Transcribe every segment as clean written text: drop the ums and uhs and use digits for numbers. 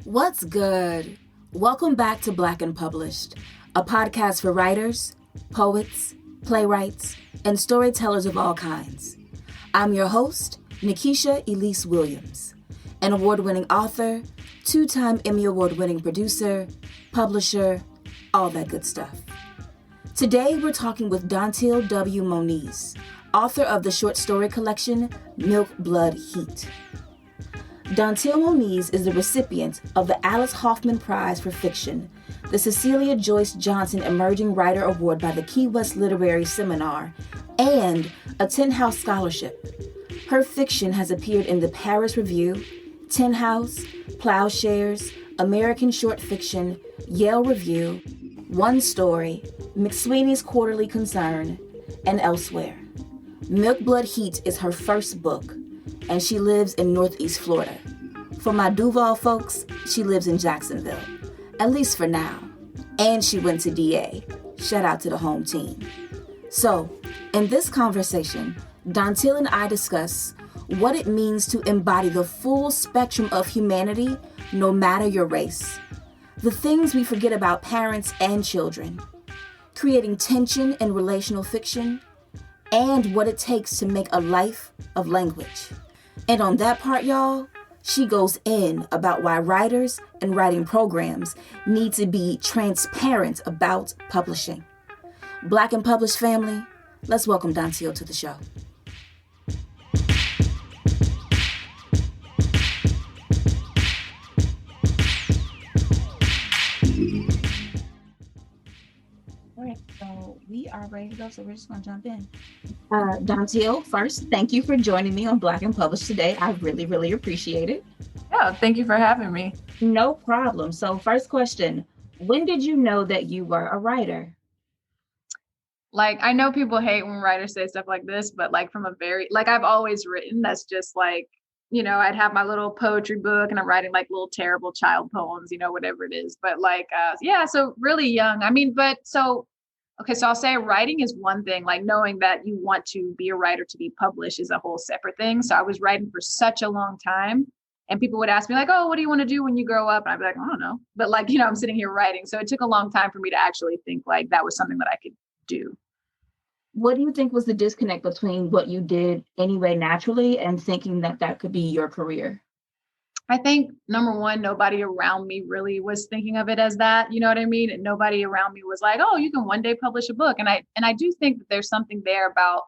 What's good? Welcome back to Black and Published, a podcast for writers, poets, playwrights, and storytellers of all kinds. I'm your host, Nikisha Elise Williams, an award-winning author, two-time Emmy Award-winning producer, publisher, all that good stuff. Today, we're talking with Dantiel W. Moniz, author of the short story collection, Milk, Blood, Heat. Dantiel Moniz is the recipient of the Alice Hoffman Prize for Fiction, the Cecilia Joyce Johnson Emerging Writer Award by the Key West Literary Seminar, and a Tin House Scholarship. Her fiction has appeared in the Paris Review, Tin House, Plowshares, American Short Fiction, Yale Review, One Story, McSweeney's Quarterly Concern, and elsewhere. Milk, Blood, Heat is her first book, and she lives in Northeast Florida. For my Duval folks, she lives in Jacksonville, at least for now. And she went to DA. Shout out to the home team. So, in this conversation, Dantiel and I discuss what it means to embody the full spectrum of humanity, no matter your race. The things we forget about parents and children. Creating tension in relational fiction, and what it takes to make a life of language. And on that part, y'all, she goes in about why writers and writing programs need to be transparent about publishing. Black and Published family, let's welcome Dantiel to the show. All right, so we are ready to go, so we're just going to jump in. Dantiel, first, thank you for joining me on Black and Published today. I really appreciate it. Yeah, thank you for having me. No problem. So first question, when did you know that you were a writer? Like, I know people hate when writers say stuff like this, but like from a very, like I've always written, that's just like, you know, I'd have my little poetry book and I'm writing like little terrible child poems, you know, whatever it is. But like, yeah, so really young. I mean, okay, so I'll say writing is one thing, like knowing that you want to be a writer to be published is a whole separate thing. So I was writing for such a long time and people would ask me like, oh, what do you want to do when you grow up? And I'd be like, I don't know. But like, you know, I'm sitting here writing. So it took a long time for me to actually think like that was something that I could do. What do you think was the disconnect between what you did anyway naturally and thinking that that could be your career? I think number one, nobody around me really was thinking of it as that, you know what I mean? And nobody around me was like, oh, you can one day publish a book. And I do think that there's something there about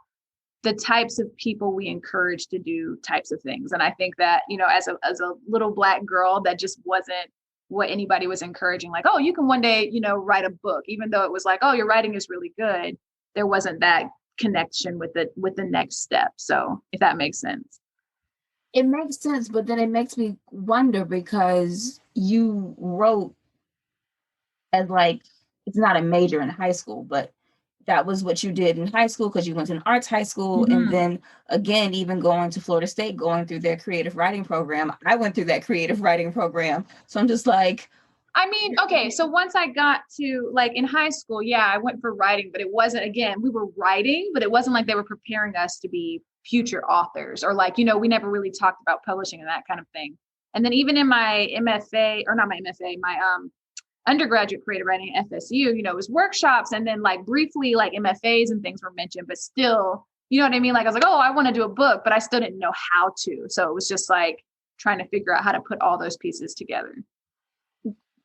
the types of people we encourage to do types of things. And I think that, you know, as a little Black girl, that just wasn't what anybody was encouraging. Like, oh, you can one day, you know, write a book, even though it was like, oh, your writing is really good. There wasn't that connection with the next step. So if that makes sense. It makes sense, but then it makes me wonder because you wrote as like, it's not a major in high school, but that was what you did in high school because you went to an arts high school. Mm-hmm. And then again, even going to Florida State, going through their creative writing program. I went through that creative writing program. So I'm just like, I mean, okay, so once I got to like in high school, yeah, I went for writing, but it wasn't, again, we were writing, but it wasn't like they were preparing us to be future authors or like, you know, we never really talked about publishing and that kind of thing. And then even in my MFA, or not my MFA, my undergraduate creative writing at FSU, you know, it was workshops and then like briefly like MFAs and things were mentioned, but still, you know what I mean? Like I was like, oh, I want to do a book, but I still didn't know how to. So it was just like trying to figure out how to put all those pieces together.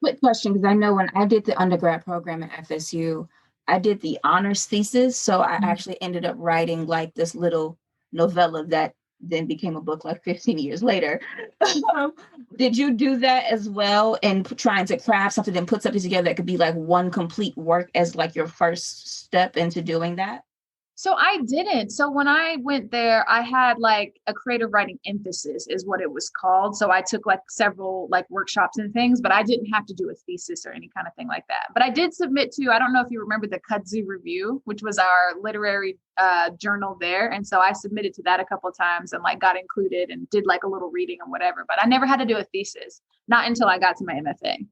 Quick question, because I know when I did the undergrad program at FSU, I did the honors thesis. So I actually ended up writing like this little novella that then became a book like 15 years later. Did you do that as well and trying to craft something and put something together that could be like one complete work as like your first step into doing that? So I didn't. So when I went there, I had like a creative writing emphasis is what it was called. So I took like several like workshops and things, but I didn't have to do a thesis or any kind of thing like that. But I did submit to, I don't know if you remember the Kudzu Review, which was our literary journal there. And so I submitted to that a couple of times and like got included and did like a little reading and whatever, but I never had to do a thesis, not until I got to my MFA.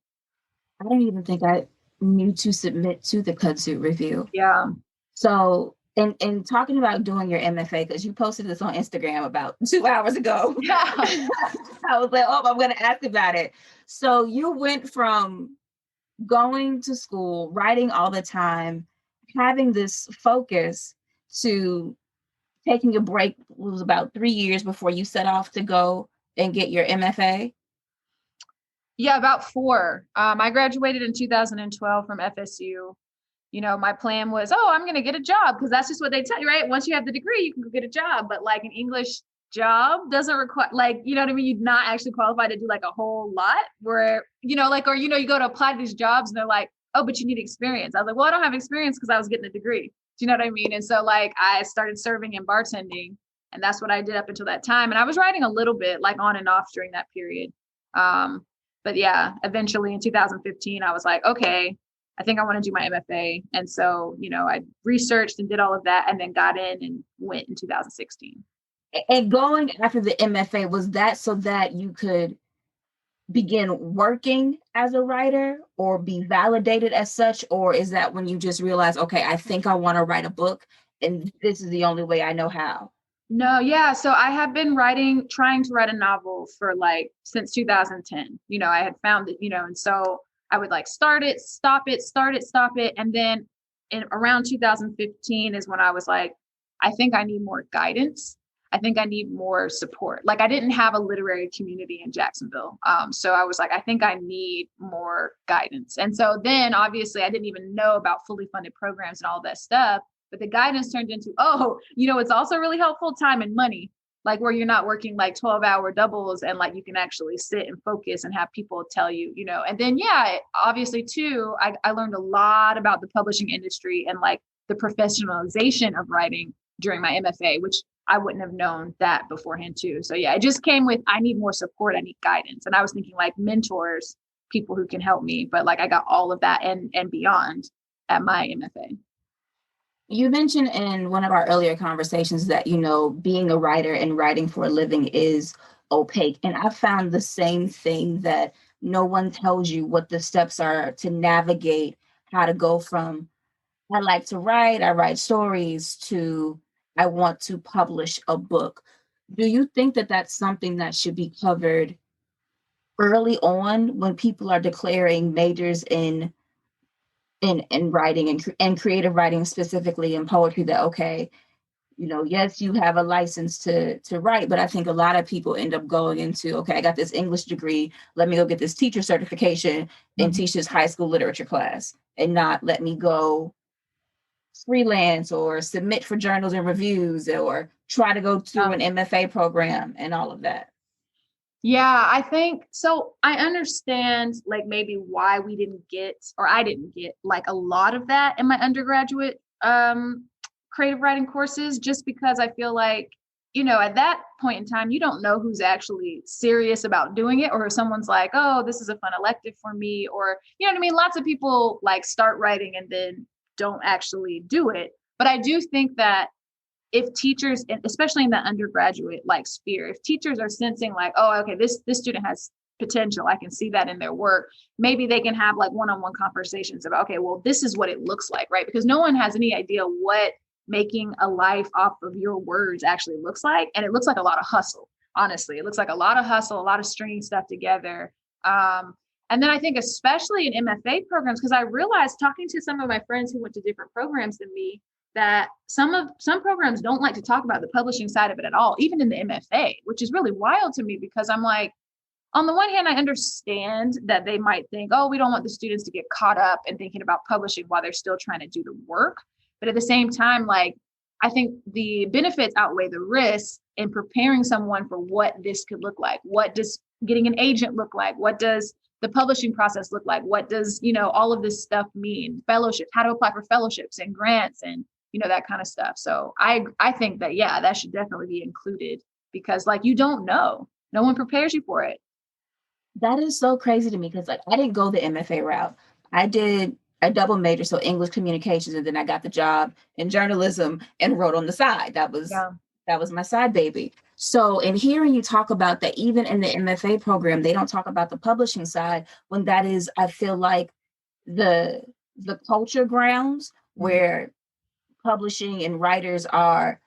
I don't even think I knew to submit to the Kudzu Review. Yeah. So And talking about doing your MFA, because you posted this on Instagram about 2 hours ago. Yeah. I was like, oh, I'm going to ask about it. So you went from going to school, writing all the time, having this focus, to taking a break. It was about 3 years before you set off to go and get your MFA. Yeah, about 4. I graduated in 2012 from FSU. You know, my plan was, oh, I'm going to get a job, because that's just what they tell you, right? Once you have the degree, you can go get a job. But like an English job doesn't require, like, you know what I mean? You're not actually qualified to do like a whole lot where, you know, like, or, you know, you go to apply to these jobs and they're like, oh, but you need experience. I was like, well, I don't have experience because I was getting a degree. Do you know what I mean? And so like I started serving in bartending, and that's what I did up until that time. And I was writing a little bit like on and off during that period. But yeah, eventually in 2015, I was like, okay, I think I want to do my MFA. And so, you know, I researched and did all of that, and then got in and went in 2016. And going after the MFA, was that so that you could begin working as a writer or be validated as such? Or is that when you just realize, okay, I think I want to write a book and this is the only way I know how? No, yeah. So I have been trying to write a novel for like since 2010. You know, I had found it, you know, and so I would like start it, stop it, start it, stop it. And then in around 2015 is when I was like, I think I need more guidance. I think I need more support. Like I didn't have a literary community in Jacksonville. So I was like, I think I need more guidance. And so then obviously I didn't even know about fully funded programs and all that stuff. But the guidance turned into, oh, you know, it's also really helpful, time and money, like where you're not working like 12-hour doubles, and like you can actually sit and focus and have people tell you, you know. And then, yeah, obviously, too, I learned a lot about the publishing industry and like the professionalization of writing during my MFA, which I wouldn't have known that beforehand, too. So, yeah, it just came with, I need more support. I need guidance. And I was thinking like mentors, people who can help me. But like I got all of that and beyond at my MFA. You mentioned in one of our earlier conversations that, you know, being a writer and writing for a living is opaque. And I found the same thing, that no one tells you what the steps are to navigate how to go from I like to write, I write stories, to I want to publish a book. Do you think that that's something that should be covered early on when people are declaring majors in writing and creative writing, specifically in poetry, that okay, you know, yes, you have a license to write, but I think a lot of people end up going into, okay, I got this English degree, let me go get this teacher certification and teach this high school literature class, and not let me go freelance or submit for journals and reviews or try to go through an MFA program and all of that. Yeah, I think so. I understand like maybe why we didn't get, or I didn't get like a lot of that in my undergraduate creative writing courses, just because I feel like, you know, at that point in time, you don't know who's actually serious about doing it, or if someone's like, oh, this is a fun elective for me, or, you know what I mean? Lots of people like start writing and then don't actually do it. But I do think that if teachers, especially in the undergraduate like sphere, if teachers are sensing like, oh, okay, this student has potential, I can see that in their work, maybe they can have like one-on-one conversations about, okay, well, this is what it looks like, right? Because no one has any idea what making a life off of your words actually looks like. And it looks like a lot of hustle, honestly. It looks like a lot of hustle, a lot of stringing stuff together. And then I think especially in MFA programs, because I realized talking to some of my friends who went to different programs than me, that some programs don't like to talk about the publishing side of it at all, even in the MFA, which is really wild to me, because I'm like, on the one hand, I understand that they might think, oh, we don't want the students to get caught up in thinking about publishing while they're still trying to do the work. But at the same time, like, I think the benefits outweigh the risks in preparing someone for what this could look like. What does getting an agent look like? What does the publishing process look like? What does, you know, all of this stuff mean? Fellowships, how to apply for fellowships and grants and, you know, that kind of stuff. So I think that, yeah, that should definitely be included, because like, you don't know, no one prepares you for it. That is so crazy to me, because like I didn't go the MFA route. I did a double major, so English communications, and then I got the job in journalism and wrote on the side. That was my side baby. So in hearing you talk about that, even in the MFA program, they don't talk about the publishing side, when that is, I feel like, the culture grounds where publishing and writers are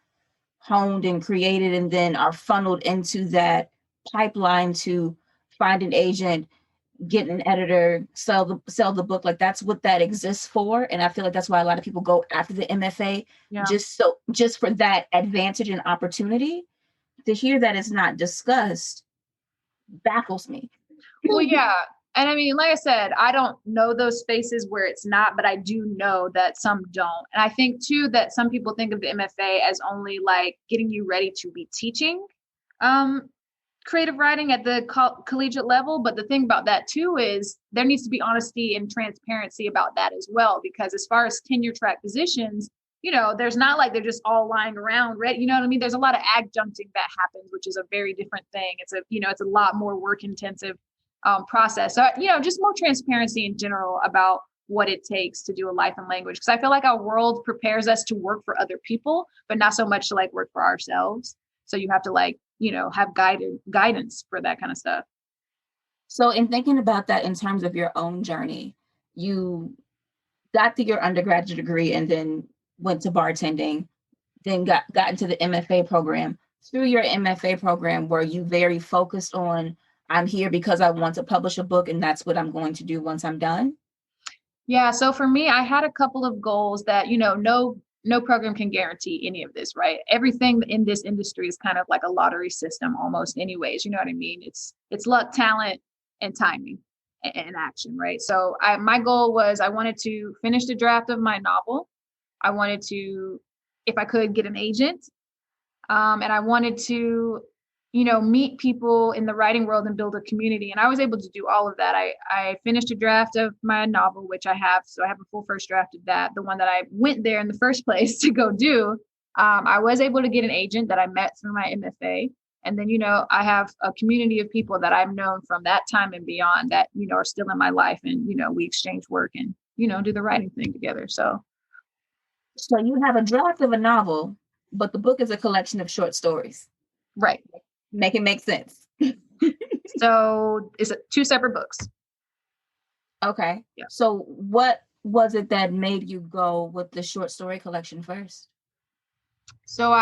honed and created and then are funneled into that pipeline to find an agent, get an editor, sell the book. Like that's what that exists for. And I feel like that's why a lot of people go after the MFA, just for that advantage and opportunity. To hear that it's not discussed baffles me. Well, yeah. And I mean, like I said, I don't know those spaces where it's not, but I do know that some don't. And I think too that some people think of the MFA as only like getting you ready to be teaching creative writing at the collegiate level. But the thing about that too is there needs to be honesty and transparency about that as well, because as far as tenure track positions, you know, there's not like they're just all lying around, right? You know what I mean? There's a lot of adjuncting that happens, which is a very different thing. It's a lot more work intensive process. So, you know, just more transparency in general about what it takes to do a life and language. Because I feel like our world prepares us to work for other people, but not so much to like work for ourselves. So you have to like, you know, have guidance for that kind of stuff. So in thinking about that in terms of your own journey, you got to your undergraduate degree and then went to bartending, then got into the MFA program. Through your MFA program, were you very focused on, I'm here because I want to publish a book and that's what I'm going to do once I'm done? Yeah. So for me, I had a couple of goals that, you know, no program can guarantee any of this, right? Everything in this industry is kind of like a lottery system almost anyways. You know what I mean? It's luck, talent, and timing and action, right? So my goal was I wanted to finish the draft of my novel. I wanted to, if I could, get an agent. And I wanted to, you know, meet people in the writing world and build a community. And I was able to do all of that. I finished a draft of my novel, which I have. So I have a full first draft of that, the one that I went there in the first place to go do. I was able to get an agent that I met through my MFA. And then, you know, I have a community of people that I've known from that time and beyond that, you know, are still in my life. And, you know, we exchange work and, you know, do the writing thing together. So you have a draft of a novel, but the book is a collection of short stories. Right. Make it make sense. So it's two separate books. Okay. Yeah. So what was it that made you go with the short story collection first? So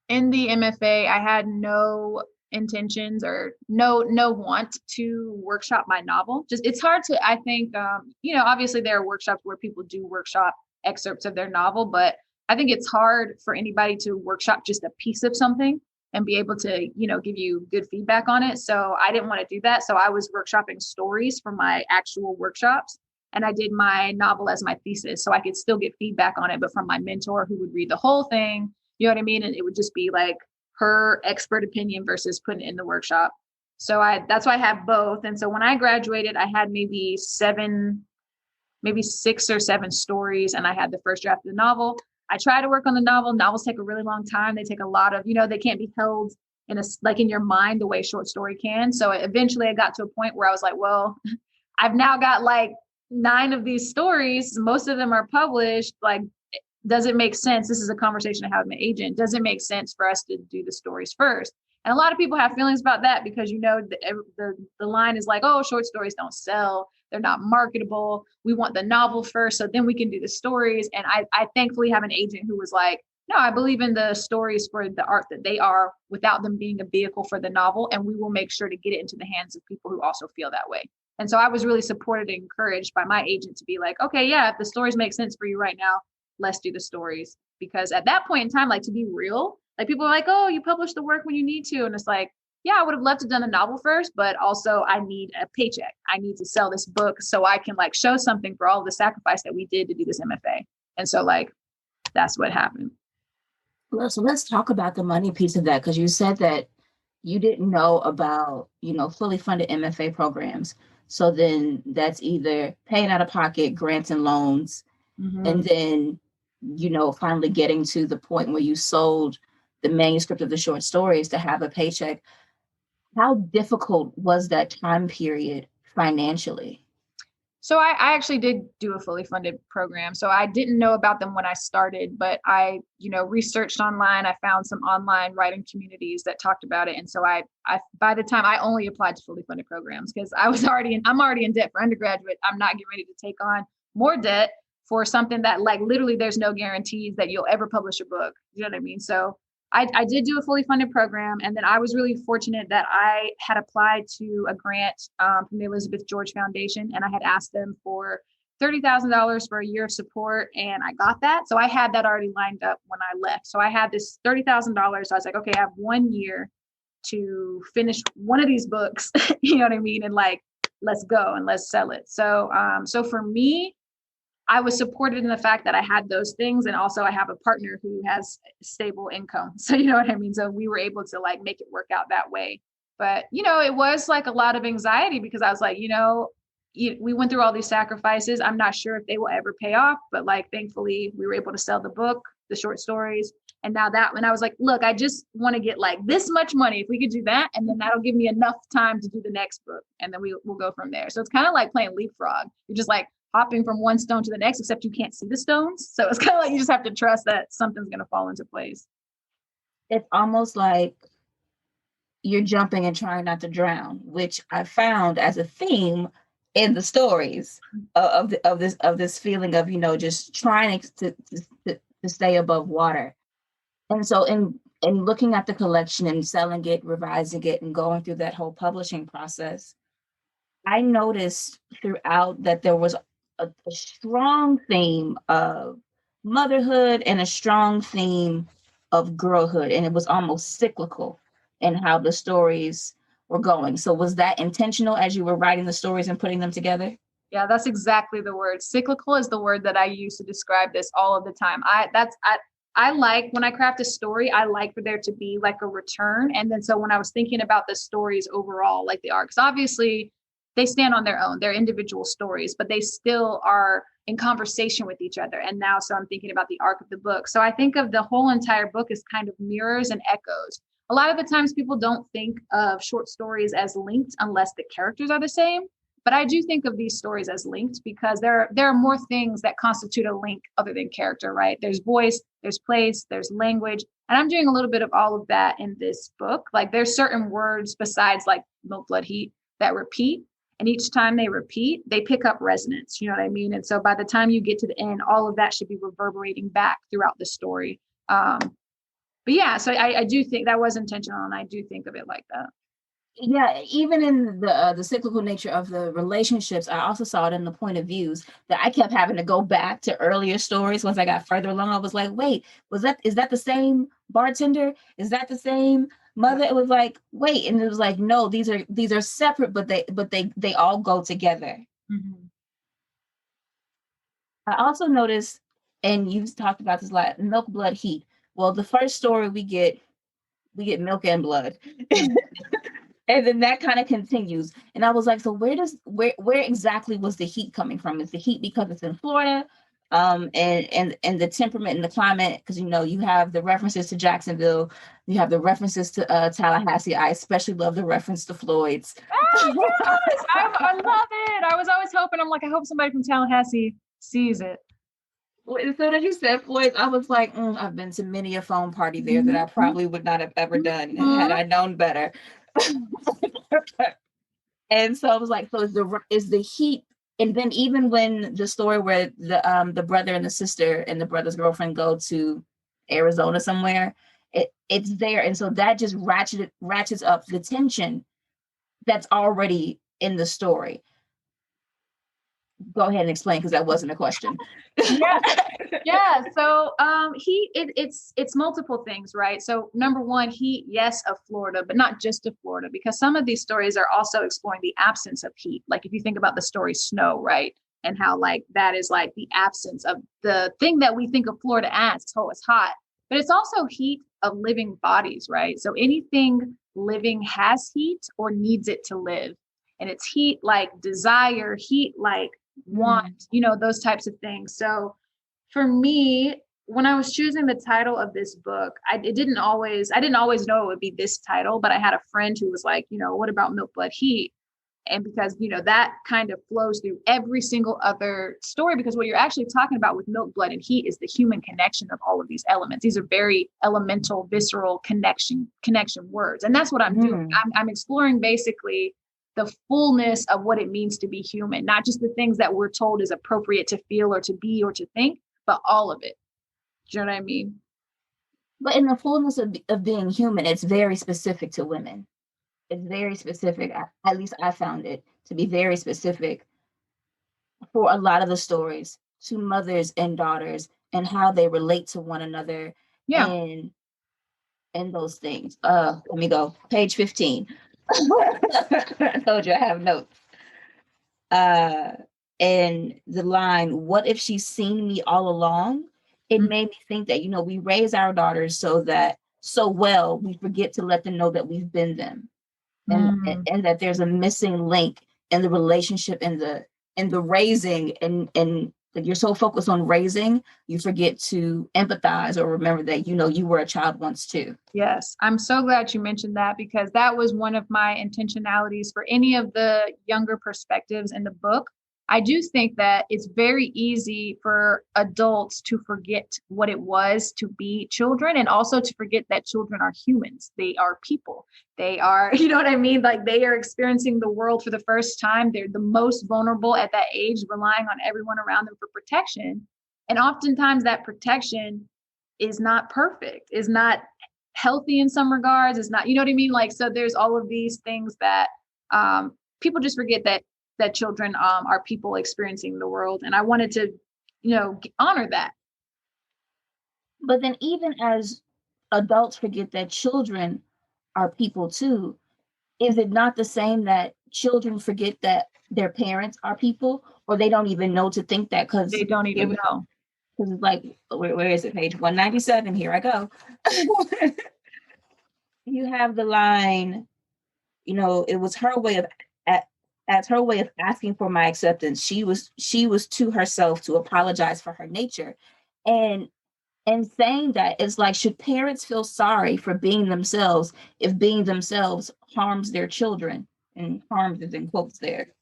in the MFA, I had no intentions or no want to workshop my novel. Just, it's hard to, I think, you know, obviously there are workshops where people do workshop excerpts of their novel, but I think it's hard for anybody to workshop just a piece of something and be able to, you know, give you good feedback on it. So I didn't want to do that. So I was workshopping stories from my actual workshops. And I did my novel as my thesis. So I could still get feedback on it, but from my mentor who would read the whole thing, you know what I mean? And it would just be like her expert opinion versus putting it in the workshop. So that's why I have both. And so when I graduated, I had maybe 6 or 7 stories. And I had the first draft of the novel. I try to work on the novel. Novels take a really long time. They take a lot of, you know, they can't be held in your mind the way short story can. So eventually I got to a point where I was like, well, I've now got like 9 of these stories. Most of them are published. Like, does it make sense? This is a conversation I have with my agent. Does it make sense for us to do the stories first? And a lot of people have feelings about that because, you know, the line is like, oh, short stories don't sell. They're not marketable. We want the novel first, so then we can do the stories. And I thankfully have an agent who was like, no, I believe in the stories for the art that they are without them being a vehicle for the novel. And we will make sure to get it into the hands of people who also feel that way. And so I was really supported and encouraged by my agent to be like, okay, yeah, if the stories make sense for you right now, let's do the stories. Because at that point in time, like, to be real, like, people are like, oh, you publish the work when you need to. And it's like, yeah, I would have loved to have done a novel first, but also I need a paycheck. I need to sell this book so I can like show something for all the sacrifice that we did to do this MFA. And so like, that's what happened. Well, so let's talk about the money piece of that, because you said that you didn't know about, you know, fully funded MFA programs. So then that's either paying out of pocket, grants and loans, and then, you know, finally getting to the point where you sold the manuscript of the short stories to have a paycheck. How difficult was that time period financially? So I actually did do a fully funded program. So I didn't know about them when I started, but I, you know, researched online. I found some online writing communities that talked about it. And so I by the time I only applied to fully funded programs because I'm already in debt for undergraduate. I'm not getting ready to take on more debt for something that like literally there's no guarantees that you'll ever publish a book. You know what I mean? So I did do a fully funded program. And then I was really fortunate that I had applied to a grant from the Elizabeth George Foundation. And I had asked them for $30,000 for a year of support. And I got that. So I had that already lined up when I left. So I had this $30,000. So I was like, okay, I have 1 year to finish one of these books. You know what I mean? And like, let's go and let's sell it. So, so for me, I was supported in the fact that I had those things. And also I have a partner who has stable income. So, you know what I mean? So we were able to like make it work out that way. But, you know, it was like a lot of anxiety because I was like, you know, we went through all these sacrifices. I'm not sure if they will ever pay off, but like, thankfully we were able to sell the book, the short stories. And now that when I was like, look, I just want to get like this much money. If we could do that, and then that'll give me enough time to do the next book. And then we'll go from there. So it's kind of like playing leapfrog. You're just like hopping from one stone to the next, except you can't see the stones. So it's kind of like you just have to trust that something's going to fall into place. It's almost like you're jumping and trying not to drown, which I found as a theme in the stories of this feeling of, you know, just trying to stay above water. And so in looking at the collection and selling it, revising it, and going through that whole publishing process, I noticed throughout that there was a strong theme of motherhood and a strong theme of girlhood. And it was almost cyclical in how the stories were going. So was that intentional as you were writing the stories and putting them together? Yeah, that's exactly the word. Cyclical is the word that I use to describe this all of the time. I like when I craft a story, I like for there to be like a return. And then so when I was thinking about the stories overall, like the arcs, obviously they stand on their own, they're individual stories, but they still are in conversation with each other. And now, so I'm thinking about the arc of the book. So I think of the whole entire book as kind of mirrors and echoes. A lot of the times people don't think of short stories as linked unless the characters are the same. But I do think of these stories as linked because there are more things that constitute a link other than character, right? There's voice, there's place, there's language. And I'm doing a little bit of all of that in this book. Like there's certain words besides like milk, blood, heat that repeat. And each time they repeat, they pick up resonance. You know what I mean? And so by the time you get to the end, all of that should be reverberating back throughout the story. But yeah, so I do think that was intentional. And I do think of it like that. Yeah, even in the cyclical nature of the relationships, I also saw it in the point of views that I kept having to go back to earlier stories. Once I got further along, I was like, wait, is that the same bartender? Is that the same mother? It was like, wait, and it was like, no, these are separate, but they all go together. Mm-hmm. I also noticed, and you've talked about this a lot, milk, blood, heat. Well, the first story we get milk and blood. And then that kind of continues. And I was like, so where exactly was the heat coming from? Is the heat because it's in Florida? And the temperament and the climate, because you know, you have the references to Jacksonville, you have the references to Tallahassee. I especially love the reference to Floyd's. Oh, yes, I love it. I was always hoping, I'm like, I hope somebody from Tallahassee sees it. As soon as you said Floyd's, I was like, I've been to many a phone party there that I probably would not have ever done had I known better. And so I was like, so is the heat, and then even when the story where the brother and the sister and the brother's girlfriend go to Arizona somewhere, it's there, and so that just ratchets up the tension that's already in the story. Go ahead and explain, because that wasn't a question. Yeah. So it's multiple things, right? So number one, heat, yes, of Florida, but not just of Florida, because some of these stories are also exploring the absence of heat. Like if you think about the story Snow, right? And how like that is like the absence of the thing that we think of Florida as, oh, it's hot. But it's also heat of living bodies, right? So anything living has heat or needs it to live. And it's heat like desire, heat like want, you know, those types of things. So for me, when I was choosing the title of this book, I didn't always know it would be this title, but I had a friend who was like, you know, what about Milk, Blood, Heat? And because, you know, that kind of flows through every single other story, because what you're actually talking about with milk, blood, and heat is the human connection of all of these elements. These are very elemental, visceral connection words. And that's what I'm doing. I'm exploring basically the fullness of what it means to be human, not just the things that we're told is appropriate to feel or to be or to think, but all of it. Do you know what I mean? But in the fullness of being human, it's very specific to women. It's very specific. At least I found it to be very specific for a lot of the stories to mothers and daughters and how they relate to one another. Yeah. And those things. Let me go. Page 15. I told you I have notes. And the line, "What if she's seen me all along?" It made me think that, we raise our daughters so well, we forget to let them know that we've been them. And that there's a missing link in the relationship, in the raising, and you're so focused on raising, you forget to empathize or remember that, you were a child once too. Yes. I'm so glad you mentioned that, because that was one of my intentionalities for any of the younger perspectives in the book. I do think that it's very easy for adults to forget what it was to be children, and also to forget that children are humans. They are people. They are, you know what I mean? Like, they are experiencing the world for the first time. They're the most vulnerable at that age, relying on everyone around them for protection. And oftentimes that protection is not perfect, is not healthy in some regards. It's not, you know what I mean? Like, so there's all of these things that people just forget that children are people experiencing the world. And I wanted to, honor that. But then even as adults forget that children are people too, is it not the same that children forget that their parents are people, or they don't even know to think that? Because they don't even know. Because it's like, where is it? Page 197. Here I go. You have the line, it was her way of, as her way of asking for my acceptance. She was to herself to apologize for her nature. And saying that, it's like, should parents feel sorry for being themselves if being themselves harms their children? And harms is in quotes there.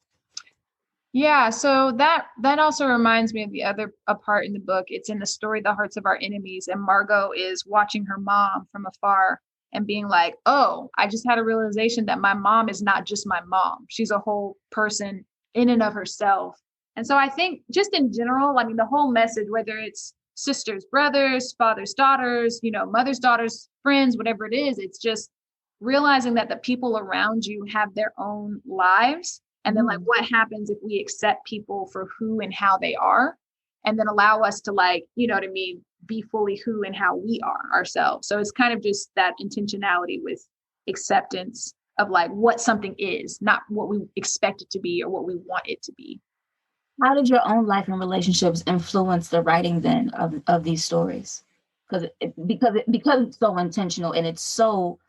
Yeah, so that also reminds me of the other a part in the book. It's in the story, The Hearts of Our Enemies, and Margot is watching her mom from afar and being like, oh, I just had a realization that my mom is not just my mom. She's a whole person in and of herself. And so I think just in general, I mean, the whole message, whether it's sisters, brothers, fathers, daughters, mothers, daughters, friends, whatever it is, it's just realizing that the people around you have their own lives. And then, like, what happens if we accept people for who and how they are, and then allow us to, like, you know what I mean, be fully who and how we are ourselves. So it's kind of just that intentionality with acceptance of, like, what something is, not what we expect it to be or what we want it to be. How did your own life and relationships influence the writing then of these stories? Because it's so intentional, and it's so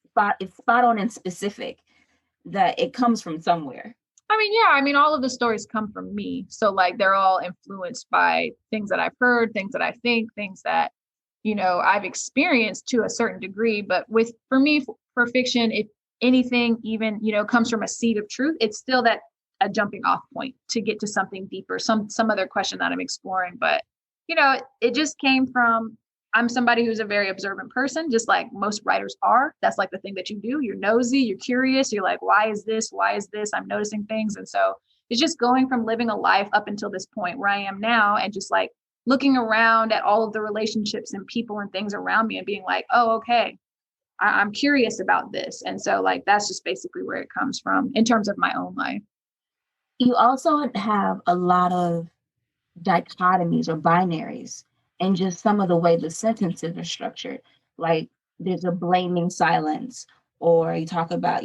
spot on and specific that it comes from somewhere. I mean, all of the stories come from me. So, like, they're all influenced by things that I've heard, things that I think, things that, I've experienced to a certain degree. But for me, for fiction, if anything even, comes from a seed of truth, it's still a jumping off point to get to something deeper, some other question that I'm exploring. But, it just came from, I'm somebody who's a very observant person, just like most writers are. That's like the thing that you do. You're nosy, you're curious. You're like, why is this? Why is this? I'm noticing things. And so it's just going from living a life up until this point where I am now, and just like looking around at all of the relationships and people and things around me and being like, oh, okay, I'm curious about this. And so, like, that's just basically where it comes from in terms of my own life. You also have a lot of dichotomies or binaries, and just some of the way the sentences are structured. Like, there's a blaming silence, or you talk about,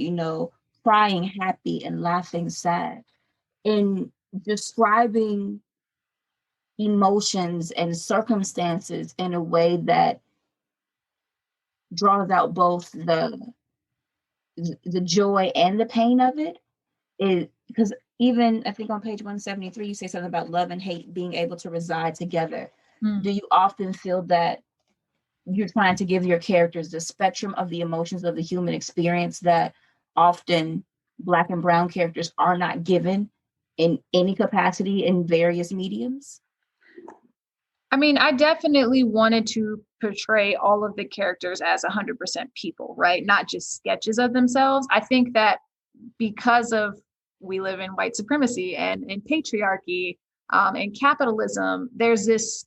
crying happy and laughing sad. In describing emotions and circumstances in a way that draws out both the joy and the pain of it, is because even I think on page 173, you say something about love and hate being able to reside together. Do you often feel that you're trying to give your characters the spectrum of the emotions of the human experience that often Black and brown characters are not given in any capacity in various mediums? I mean, I definitely wanted to portray all of the characters as 100% people, right? Not just sketches of themselves. I think that because of we live in white supremacy and patriarchy and capitalism, there's this,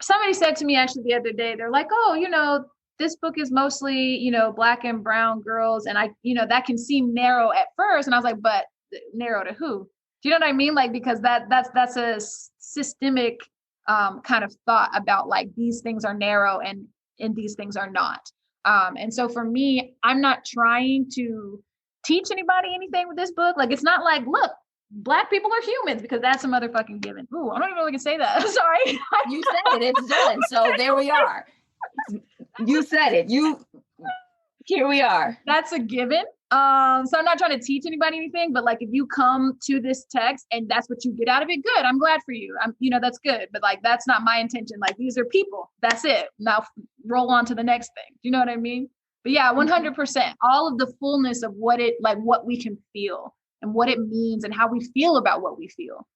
somebody said to me actually the other day, they're like, oh, this book is mostly, Black and brown girls. And that can seem narrow at first. And I was like, but narrow to who? Do you know what I mean? Like, because that's a systemic kind of thought about like, these things are narrow and these things are not. And so for me, I'm not trying to teach anybody anything with this book. Like, it's not like, look, Black people are humans, because that's a motherfucking given. Ooh, I don't even know if I can say that. I'm sorry. You said it. It's done. So there we are. You said it. Here we are. That's a given. So I'm not trying to teach anybody anything, but like, if you come to this text and that's what you get out of it, good. I'm glad for you. That's good. But like, that's not my intention. Like, these are people. That's it. Now roll on to the next thing. Do you know what I mean? But yeah, 100%. All of the fullness of what we can feel and what it means and how we feel about what we feel.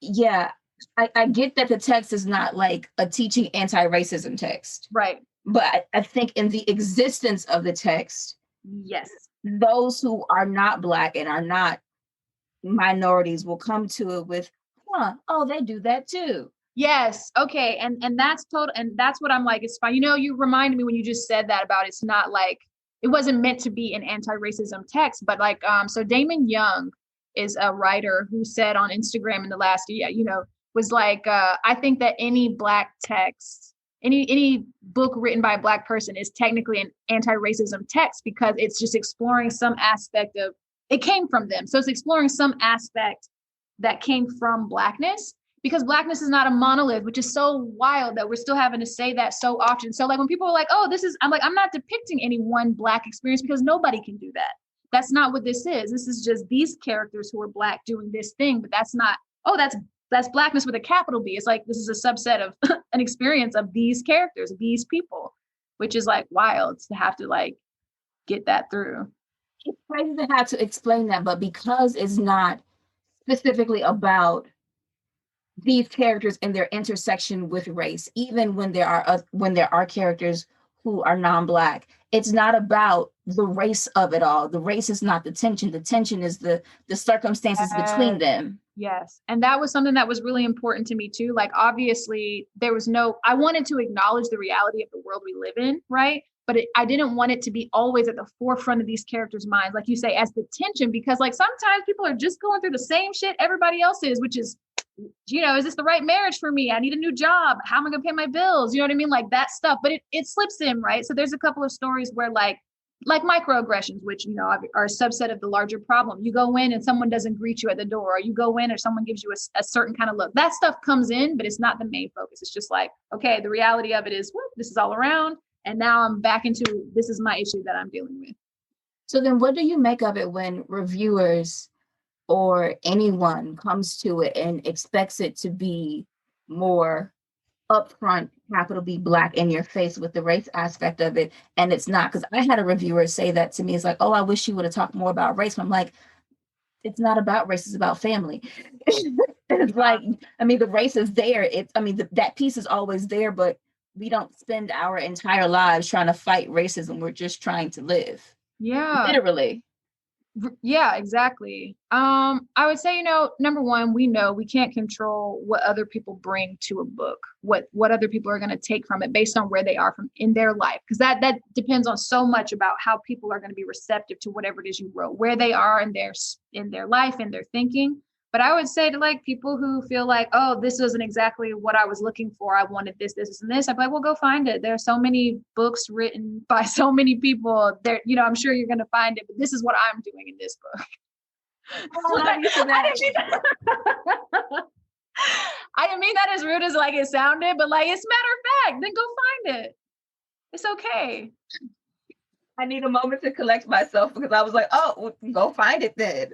Yeah, I get that the text is not like a teaching anti-racism text. Right. But I think in the existence of the text, yes, those who are not Black and are not minorities will come to it with, oh, they do that too. Yes. Okay. And that's total. And that's what I'm like, it's fine. You reminded me when you just said that about, it's not like, it wasn't meant to be an anti-racism text, but like, so Damon Young is a writer who said on Instagram in the last year, was like, I think that any Black text, any book written by a Black person is technically an anti-racism text, because it's just exploring some aspect of, it came from them. So it's exploring some aspect that came from Blackness, because Blackness is not a monolith, which is so wild that we're still having to say that so often. So like, when people are like, oh, I'm like, I'm not depicting any one Black experience, because nobody can do that. That's not what this is. This is just these characters who are Black doing this thing, but that's not, oh, that's Blackness with a capital B. It's like, this is a subset of an experience of these characters, these people, which is like wild to have to like get that through. It's crazy to have to explain that, but because it's not specifically about these characters and their intersection with race, even when there are characters who are non-Black, it's not about the race of it all. The race is not the tension. The tension is the circumstances between them. Yes. And that was something that was really important to me too. Like, obviously I wanted to acknowledge the reality of the world we live in, right? But I didn't want it to be always at the forefront of these characters' minds, like you say, as the tension, because like sometimes people are just going through the same shit everybody else is, which is, is this the right marriage for me? I need a new job. How am I going to pay my bills? You know what I mean? Like that stuff, but it slips in, right? So there's a couple of stories where like microaggressions, which, are a subset of the larger problem. You go in and someone doesn't greet you at the door, or you go in or someone gives you a certain kind of look. That stuff comes in, but it's not the main focus. It's just like, okay, the reality of it is, this is all around. And now I'm back into, this is my issue that I'm dealing with. So then what do you make of it when reviewers or anyone comes to it and expects it to be more upfront, capital B, Black, in your face with the race aspect of it, and it's not? Because I had a reviewer say that to me. It's like, oh, I wish you would have talked more about race. And I'm like, it's not about race, it's about family. It's like, the race is there. That piece is always there, but we don't spend our entire lives trying to fight racism. We're just trying to live. Yeah. Literally. Yeah, exactly. I would say, number one, we know we can't control what other people bring to a book, what other people are going to take from it based on where they are from in their life. Because that depends on so much about how people are going to be receptive to whatever it is you wrote, where they are in their life and their thinking. But I would say to like people who feel like, oh, this isn't exactly what I was looking for. I wanted this, and this. I'd be like, well, go find it. There are so many books written by so many people there. I'm sure you're going to find it, but this is what I'm doing in this book. I didn't mean that as rude as like it sounded, but like, it's matter of fact, then go find it. It's okay. I need a moment to collect myself, because I was like, oh, well, go find it then.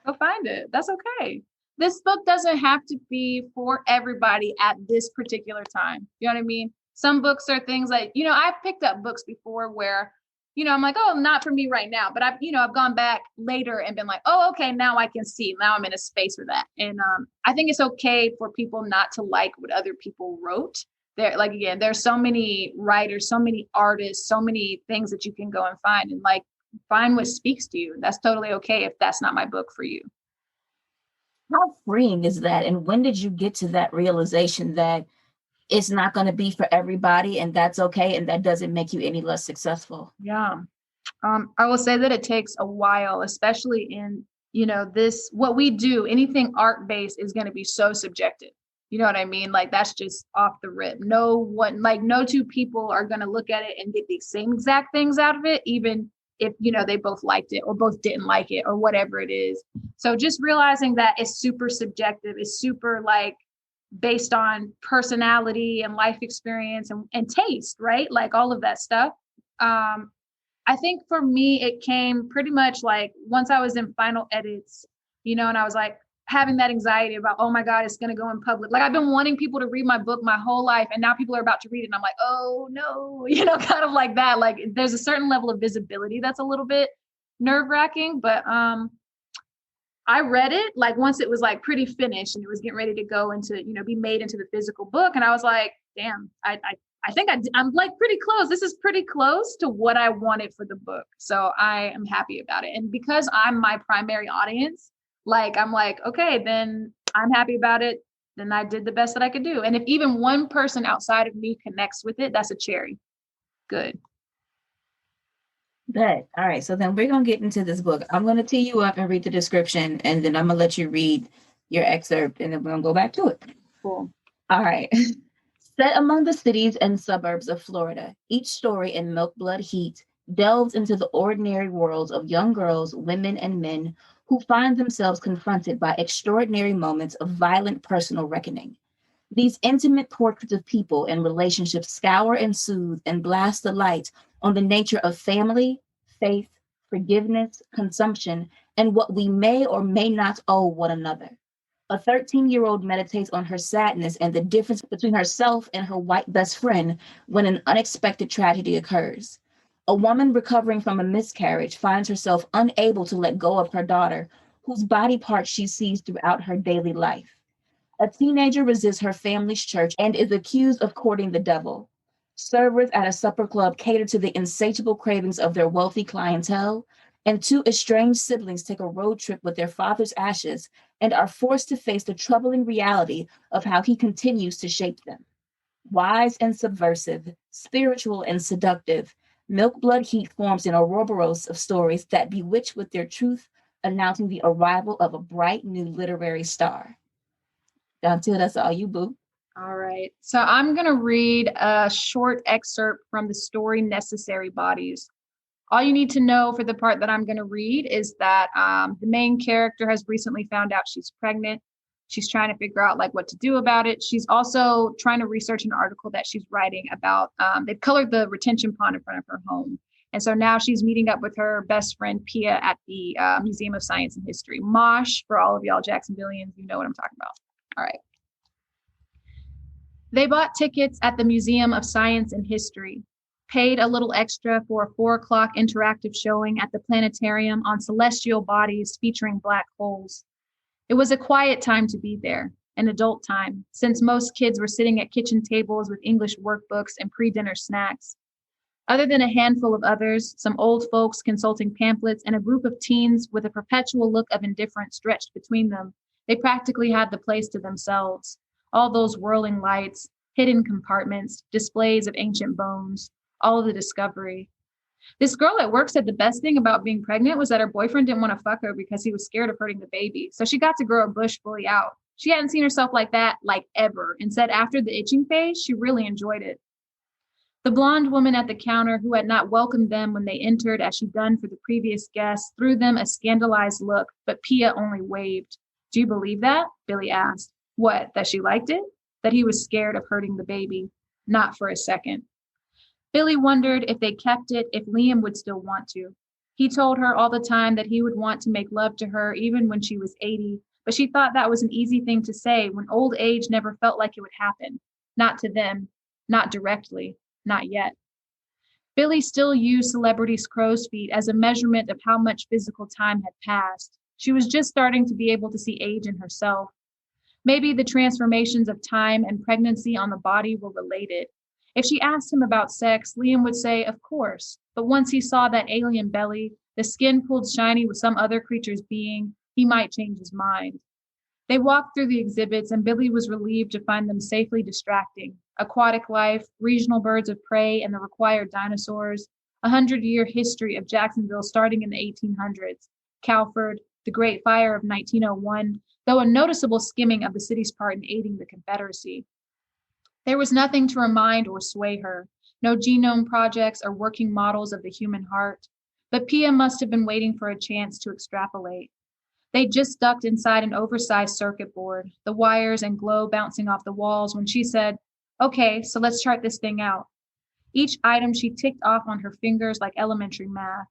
Go find it. That's okay. This book doesn't have to be for everybody at this particular time. You know what I mean? Some books are things like, I've picked up books before where, I'm like, oh, not for me right now. But I've gone back later and been like, oh, okay, now I can see. Now I'm in a space for that. And I think it's okay for people not to like what other people wrote. Like, again, there's so many writers, so many artists, so many things that you can go and find. And like, find what speaks to you. That's totally okay if that's not my book for you. How freeing is that? And when did you get to that realization that it's not going to be for everybody and that's okay, and that doesn't make you any less successful? Yeah. I will say that it takes a while, especially in, this, what we do, anything art based is going to be so subjective. You know what I mean? Like that's just off the rip. No two people are going to look at it and get the same exact things out of it, even if, they both liked it or both didn't like it or whatever it is. So just realizing that it's super subjective, it's super like based on personality and life experience and taste, right? Like all of that stuff. I think for me, it came pretty much like once I was in final edits, and I was like having that anxiety about, oh my God, it's going to go in public. Like I've been wanting people to read my book my whole life. And now people are about to read it. And I'm like, oh no, kind of like that. Like there's a certain level of visibility that's a little bit nerve wracking, but I read it like once it was like pretty finished and it was getting ready to go into, be made into the physical book. And I was like, damn, I think I'm like pretty close. This is pretty close to what I wanted for the book. So I am happy about it. And because I'm my primary audience, like, I'm like, okay, then I'm happy about it. Then I did the best that I could do. And if even one person outside of me connects with it, that's a cherry. Good. Good. All right. So then we're going to get into this book. I'm going to tee you up and read the description, and then I'm going to let you read your excerpt, and then we're going to go back to it. Cool. All right. Set among the cities and suburbs of Florida, each story in Milk Blood Heat delves into the ordinary worlds of young girls, women, and men who find themselves confronted by extraordinary moments of violent personal reckoning. These intimate portraits of people and relationships scour and soothe and blast the light on the nature of family, faith, forgiveness, consumption, and what we may or may not owe one another. A 13-year-old meditates on her sadness and the difference between herself and her white best friend when an unexpected tragedy occurs. A woman recovering from a miscarriage finds herself unable to let go of her daughter, whose body parts she sees throughout her daily life. A teenager resists her family's church and is accused of courting the devil. Servers at a supper club cater to the insatiable cravings of their wealthy clientele, and two estranged siblings take a road trip with their father's ashes and are forced to face the troubling reality of how he continues to shape them. Wise and subversive, spiritual and seductive, Milk Blood Heat forms an Ouroboros of stories that bewitch with their truth, announcing the arrival of a bright new literary star. Dantiel, that's all you, boo. All right. So I'm going to read a short excerpt from the story Necessary Bodies. All you need to know for the part that I'm going to read is that the main character has recently found out she's pregnant. She's trying to figure out like what to do about it. She's also trying to research an article that she's writing about. They've colored the retention pond in front of her home. And so now she's meeting up with her best friend, Pia, at the Museum of Science and History. MOSH, for all of y'all Jacksonvillians, you know what I'm talking about. All right. They bought tickets at the Museum of Science and History, paid a little extra for a 4:00 interactive showing at the planetarium on celestial bodies featuring black holes. It was a quiet time to be there, an adult time, since most kids were sitting at kitchen tables with English workbooks and pre-dinner snacks. Other than a handful of others, some old folks consulting pamphlets and a group of teens with a perpetual look of indifference stretched between them, they practically had the place to themselves. All those whirling lights, hidden compartments, displays of ancient bones, all of the discovery. This girl at work said the best thing about being pregnant was that her boyfriend didn't want to fuck her because he was scared of hurting the baby. So she got to grow a bush fully out. She hadn't seen herself like that, like ever, and said after the itching phase, she really enjoyed it. The blonde woman at the counter who had not welcomed them when they entered as she'd done for the previous guests threw them a scandalized look, but Pia only waved. Do you believe that? Billy asked. What, that she liked it? That he was scared of hurting the baby? Not for a second. Billy wondered if they kept it, if Liam would still want to. He told her all the time that he would want to make love to her even when she was 80, but she thought that was an easy thing to say when old age never felt like it would happen. Not to them, not directly, not yet. Billy still used celebrities' crow's feet as a measurement of how much physical time had passed. She was just starting to be able to see age in herself. Maybe the transformations of time and pregnancy on the body were related. If she asked him about sex, Liam would say, of course. But once he saw that alien belly, the skin pulled shiny with some other creature's being, he might change his mind. They walked through the exhibits, and Billy was relieved to find them safely distracting. Aquatic life, regional birds of prey, and the required dinosaurs, a 100-year history of Jacksonville starting in the 1800s, Calford, the Great Fire of 1901, though a noticeable skimming of the city's part in aiding the Confederacy. There was nothing to remind or sway her, no genome projects or working models of the human heart, but Pia must have been waiting for a chance to extrapolate. They just ducked inside an oversized circuit board, the wires and glow bouncing off the walls, when she said, "Okay, so let's chart this thing out." Each item she ticked off on her fingers like elementary math.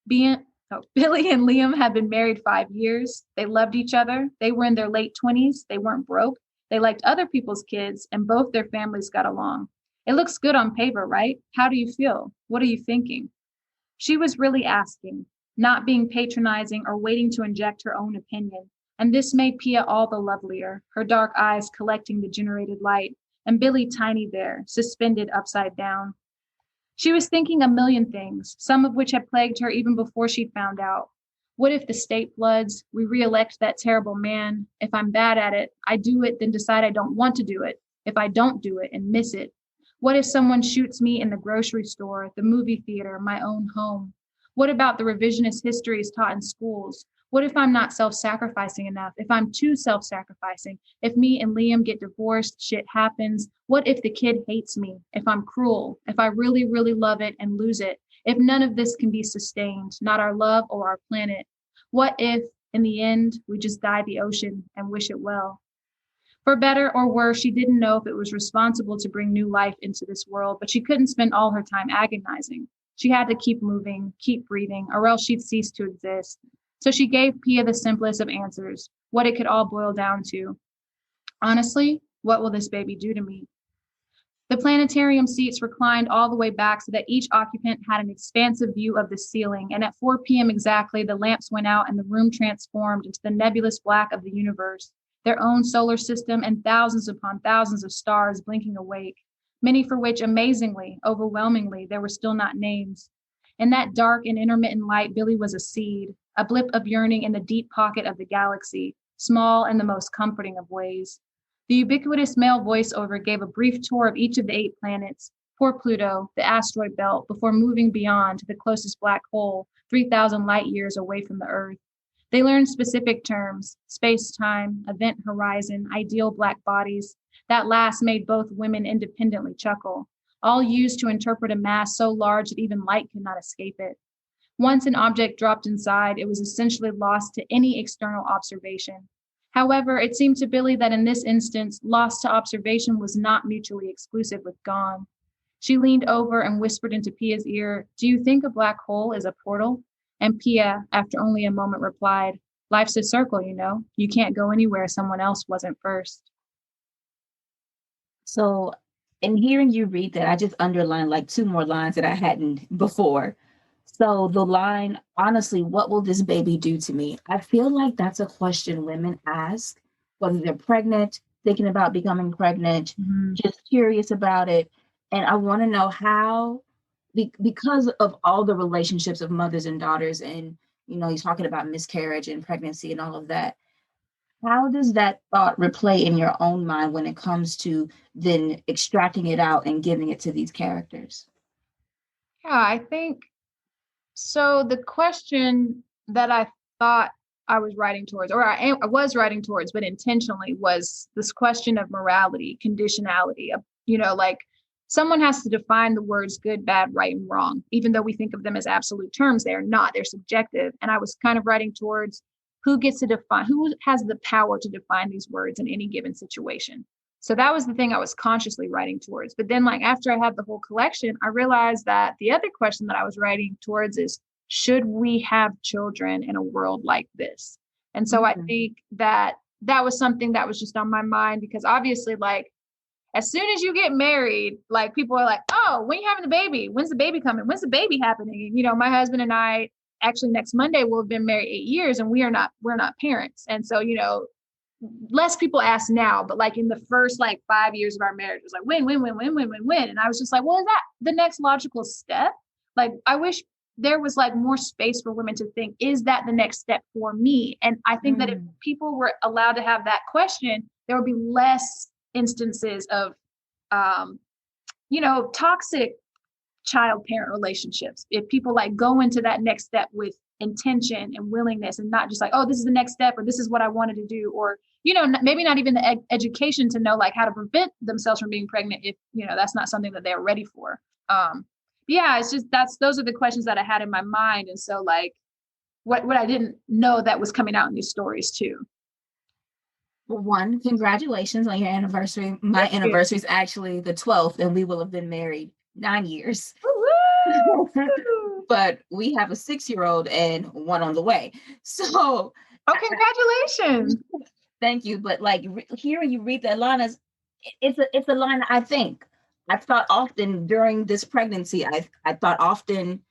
Billy and Liam had been married 5 years. They loved each other. They were in their late 20s. They weren't broke. They liked other people's kids, and both their families got along. It looks good on paper, right? How do you feel? What are you thinking? She was really asking, not being patronizing or waiting to inject her own opinion. And this made Pia all the lovelier, her dark eyes collecting the generated light, and Billy tiny there, suspended upside down. She was thinking a million things, some of which had plagued her even before she found out. What if the state floods? We re-elect that terrible man. If I'm bad at it, I do it, then decide I don't want to do it. If I don't do it and miss it. What if someone shoots me in the grocery store, the movie theater, my own home? What about the revisionist histories taught in schools? What if I'm not self-sacrificing enough? If I'm too self-sacrificing? If me and Liam get divorced, shit happens. What if the kid hates me? If I'm cruel? If I really, really love it and lose it? If none of this can be sustained, not our love or our planet? What if, in the end, we just dye the ocean and wish it well? For better or worse, she didn't know if it was responsible to bring new life into this world, but she couldn't spend all her time agonizing. She had to keep moving, keep breathing, or else she'd cease to exist. So she gave Pia the simplest of answers, what it could all boil down to. Honestly, what will this baby do to me? The planetarium seats reclined all the way back so that each occupant had an expansive view of the ceiling, and at 4 p.m. exactly, the lamps went out and the room transformed into the nebulous black of the universe, their own solar system and thousands upon thousands of stars blinking awake, many for which, amazingly, overwhelmingly, there were still not names. In that dark and intermittent light, Billy was a seed, a blip of yearning in the deep pocket of the galaxy, small in the most comforting of ways. The ubiquitous male voiceover gave a brief tour of each of the 8 planets, poor Pluto, the asteroid belt, before moving beyond to the closest black hole, 3,000 light years away from the Earth. They learned specific terms, space-time, event horizon, ideal black bodies. That last made both women independently chuckle, all used to interpret a mass so large that even light could not escape it. Once an object dropped inside, it was essentially lost to any external observation. However, it seemed to Billy that in this instance, lost to observation was not mutually exclusive with gone. She leaned over and whispered into Pia's ear, "Do you think a black hole is a portal?" And Pia, after only a moment, replied, "Life's a circle, you know. You can't go anywhere someone else wasn't first." So, in hearing you read that, I just underlined like 2 more lines that I hadn't before. So, the line, honestly, what will this baby do to me? I feel like that's a question women ask, whether they're pregnant, thinking about becoming pregnant, just curious about it. And I want to know how, because of all the relationships of mothers and daughters, and, he's talking about miscarriage and pregnancy and all of that. How does that thought replay in your own mind when it comes to then extracting it out and giving it to these characters? Yeah, I think so. The question that I thought I was writing towards, or I was writing towards, but intentionally, was this question of morality, conditionality. Like someone has to define the words good, bad, right, and wrong, even though we think of them as absolute terms. They're not, they're subjective. And I was kind of writing towards who gets to define, who has the power to define these words in any given situation. So that was the thing I was consciously writing towards. But then after I had the whole collection, I realized that the other question that I was writing towards is, should we have children in a world like this? And so I think that was something that was just on my mind, because obviously, as soon as you get married, people are like, "Oh, when are you having the baby? When's the baby coming? When's the baby happening?" And, my husband and I, actually next Monday, will have been married 8 years, and we're not parents. And so, less people ask now, but in the first 5 years of our marriage, it was when. And I was just like, well, is that the next logical step? like, I wish there was like more space for women to think, is that the next step for me? And I think that if people were allowed to have that question, there would be less instances of, toxic child parent relationships. If people like go into that next step with intention and willingness and not just like, oh, this is the next step, or this is what I wanted to do, or, maybe not even the education to know like how to prevent themselves from being pregnant if, that's not something that they're ready for. Yeah, it's just, those are the questions that I had in my mind. And so like what I didn't know that was coming out in these stories too. Well, one, congratulations on your anniversary. My anniversary is actually the 12th, and we will have been married 9 years. But we have a 6-year-old and one on the way. So, congratulations. Thank you. But like hearing you read that line, it's a line I think. I've thought often during this pregnancy. I thought often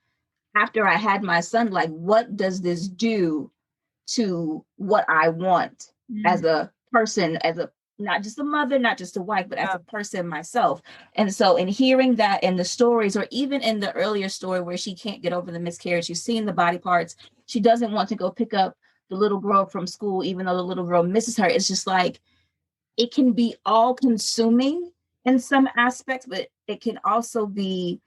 after I had my son, like, what does this do to what I want as a person, as a not just a mother, not just a wife, but as a person myself. And so in hearing that in the stories, or even in the earlier story where she can't get over the miscarriage, you've seen the body parts, she doesn't want to go pick up the little girl from school, even though the little girl misses her. It's just like, it can be all consuming in some aspects, but it can also be,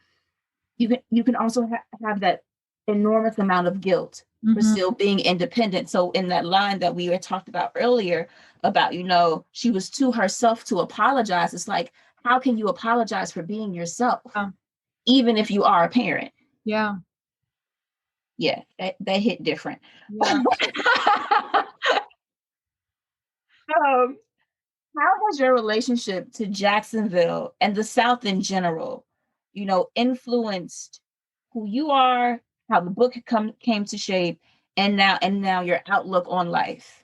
you can also have that enormous amount of guilt for still being independent. So in that line that we were talked about earlier about, she was to herself to apologize. It's like, how can you apologize for being yourself, even if you are a parent? Yeah. Yeah, that hit different. Yeah. How has your relationship to Jacksonville and the South in general, influenced who you are, how the book came to shape, and now your outlook on life?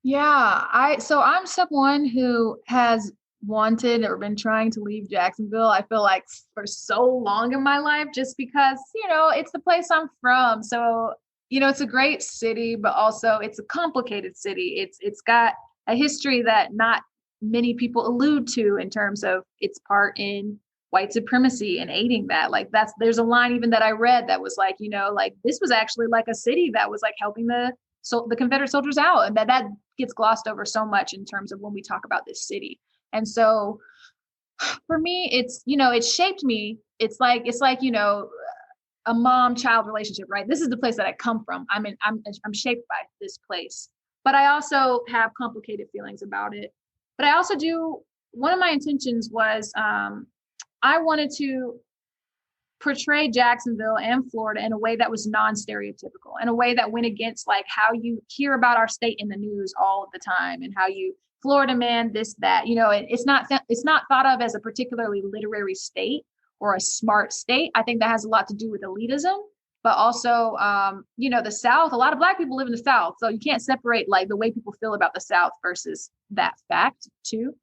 Yeah, so I'm someone who has wanted or been trying to leave Jacksonville, I feel like, for so long in my life, just because, it's the place I'm from. So, it's a great city, but also it's a complicated city. It's got a history that not many people allude to in terms of its part in white supremacy and aiding that. Like there's a line even that I read that was like, like this was actually like a city that was like helping the Confederate soldiers out, and that gets glossed over so much in terms of when we talk about this city. And so for me, it's, it shaped me. It's like, a mom-child relationship, right? This is the place that I come from. I'm shaped by this place, but I also have complicated feelings about it. But I also one of my intentions was, I wanted to portray Jacksonville and Florida in a way that was non-stereotypical, in a way that went against like how you hear about our state in the news all of the time, and how Florida man, this, that, it's not thought of as a particularly literary state or a smart state. I think that has a lot to do with elitism, but also, the South, a lot of Black people live in the South. So you can't separate like the way people feel about the South versus that fact too.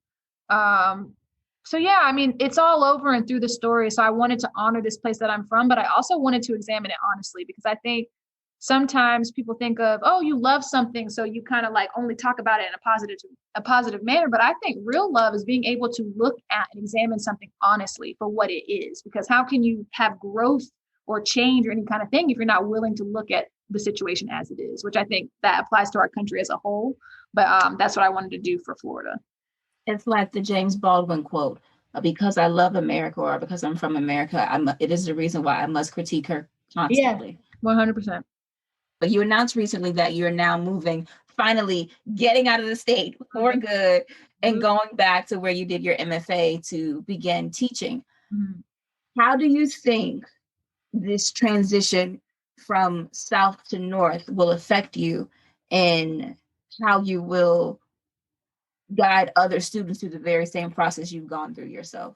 So yeah, I mean, it's all over and through the story. So I wanted to honor this place that I'm from, but I also wanted to examine it honestly, because I think sometimes people think of, oh, you love something, so you kind of like only talk about it in a positive manner. But I think real love is being able to look at and examine something honestly for what it is, because how can you have growth or change or any kind of thing if you're not willing to look at the situation as it is, which I think that applies to our country as a whole. But that's what I wanted to do for Florida. It's like the James Baldwin quote, because I love America, or because I'm from America, it is the reason why I must critique her constantly. Yeah, 100%. But you announced recently that you're now moving, finally getting out of the state for good and going back to where you did your MFA to begin teaching. How do you think this transition from South to North will affect you, and how you will guide other students through the very same process you've gone through yourself?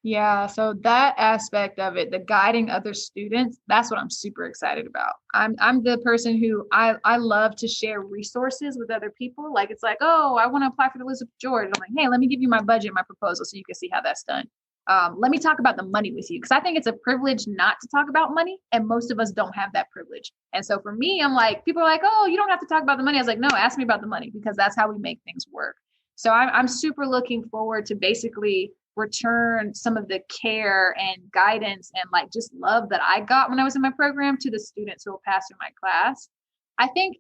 Yeah, so that aspect of it, the guiding other students, that's what I'm super excited about. I'm the person who I love to share resources with other people. Like, it's like, oh, I want to apply for the Elizabeth George. I'm like, hey, let me give you my budget, my proposal, so you can see how that's done. Let me talk about the money with you, because I think it's a privilege not to talk about money, and most of us don't have that privilege. And so for me, I'm like, people are like, oh, you don't have to talk about the money. I was like, no, ask me about the money, because that's how we make things work. So I'm super looking forward to basically return some of the care and guidance and like just love that I got when I was in my program to the students who will pass through my class. I think,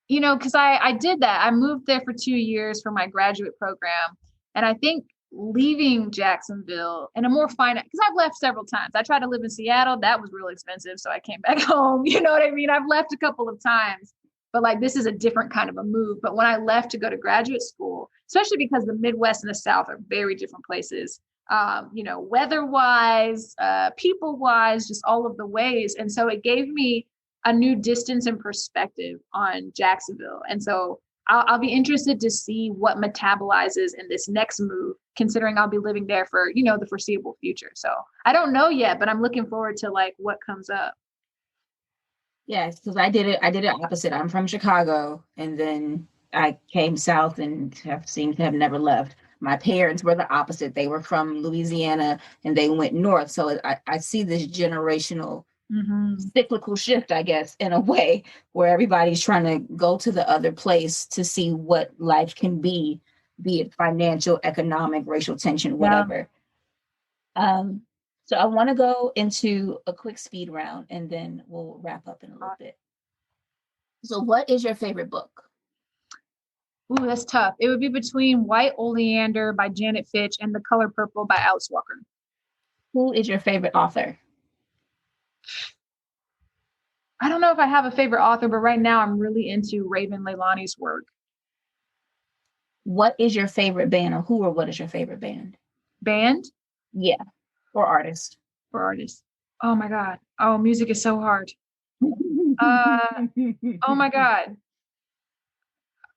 because I did that. I moved there for 2 years for my graduate program. And I think leaving Jacksonville in a more finite, because I've left several times. I tried to live in Seattle. That was really expensive. So I came back home. You know what I mean? I've left a couple of times, but like this is a different kind of a move. But when I left to go to graduate school, especially because the Midwest and the South are very different places, weather-wise, people-wise, just all of the ways. And so it gave me a new distance and perspective on Jacksonville. And so I'll be interested to see what metabolizes in this next move, considering I'll be living there for, the foreseeable future. So I don't know yet, but I'm looking forward to like what comes up. Yes, because I did it opposite. I'm from Chicago, and then I came south and seemed to have never left. My parents were the opposite. They were from Louisiana and they went north. So I see this generational cyclical shift, I guess, in a way, where everybody's trying to go to the other place to see what life can be it financial, economic, racial tension, whatever. Yeah. So I want to go into a quick speed round and then we'll wrap up in a little bit. So what is your favorite book? Ooh, that's tough. It would be between White Oleander by Janet Fitch and The Color Purple by Alice Walker. Who is your favorite author? I don't know if I have a favorite author, but right now I'm really into Raven Leilani's work. What is your favorite band, or who or what is your favorite band? Band? Yeah. Or artist. Or artist. Oh my God. Oh, music is so hard. Oh my God.